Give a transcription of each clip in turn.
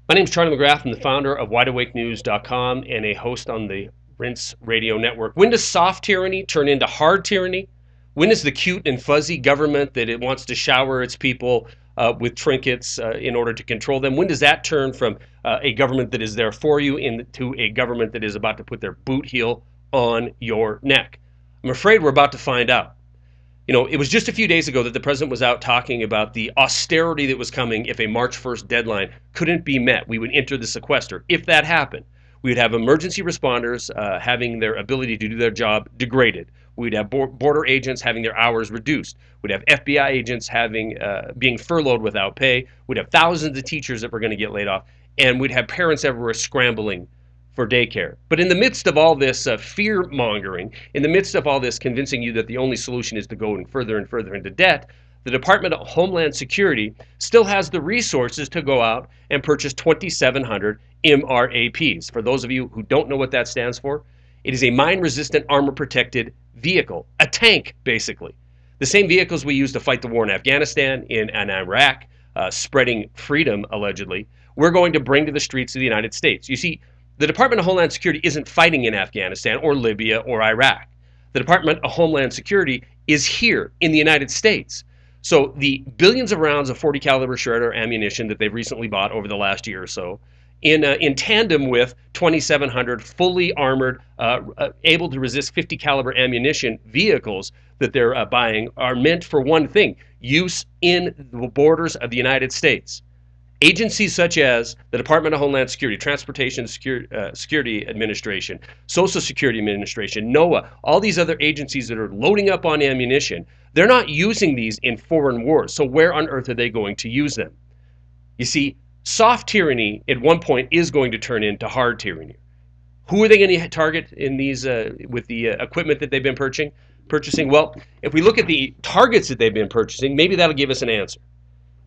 My name is Charlie McGrath. I'm the founder of WideAwakeNews.com and a host on the Rinse Radio Network. When does soft tyranny turn into hard tyranny? When is the cute and fuzzy government that it wants to shower its people with trinkets in order to control them? When does that turn from a government that is there for you into a government that is about to put their boot heel on your neck? I'm afraid we're about to find out. You know, it was just a few days ago that the president was out talking about the austerity that was coming if a March 1st deadline couldn't be met. We would enter the sequester. If that happened, we would have emergency responders having their ability to do their job degraded. We'd have border agents having their hours reduced. We'd have FBI agents being furloughed without pay. We'd have thousands of teachers that were going to get laid off. And we'd have parents everywhere scrambling for daycare. But in the midst of all this fear mongering, in the midst of all this convincing you that the only solution is to go further and further into debt, the Department of Homeland Security still has the resources to go out and purchase 2,700 MRAPs. For those of you who don't know what that stands for, it is a mine-resistant, armor-protected vehicle, a tank, basically. The same vehicles we use to fight the war in Afghanistan and Iraq, spreading freedom, allegedly, we're going to bring to the streets of the United States. You see, the Department of Homeland Security isn't fighting in Afghanistan or Libya or Iraq. The Department of Homeland Security is here in the United States. So the billions of rounds of 40 caliber shredder ammunition that they've recently bought over the last year or so, in tandem with 2,700 fully armored, able to resist 50 caliber ammunition vehicles that they're buying, are meant for one thing: use in the borders of the United States. Agencies such as the Department of Homeland Security, Transportation Security Administration, Social Security Administration, NOAA, all these other agencies that are loading up on ammunition, they're not using these in foreign wars. So where on earth are they going to use them? You see, soft tyranny at one point is going to turn into hard tyranny. Who are they going to target in these with the equipment that they've been purchasing? Well, if we look at the targets that they've been purchasing, maybe that'll give us an answer.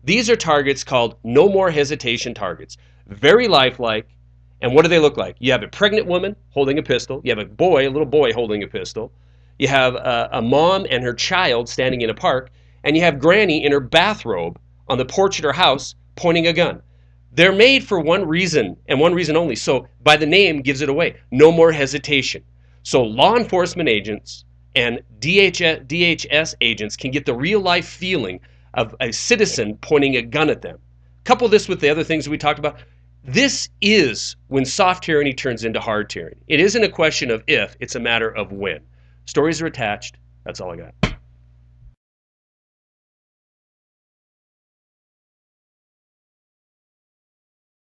These are targets called no more hesitation targets. Very lifelike. And what do they look like? You have a pregnant woman holding a pistol. You have a little boy holding a pistol. You have a mom and her child standing in a park. And you have Granny in her bathrobe on the porch at her house pointing a gun. They're made for one reason and one reason only. So by the name gives it away. No more hesitation. So law enforcement agents and DHS agents can get the real life feeling of a citizen pointing a gun at them. Couple this with the other things we talked about. This is when soft tyranny turns into hard tyranny. It isn't a question of if, it's a matter of when. Stories are attached. That's all I got.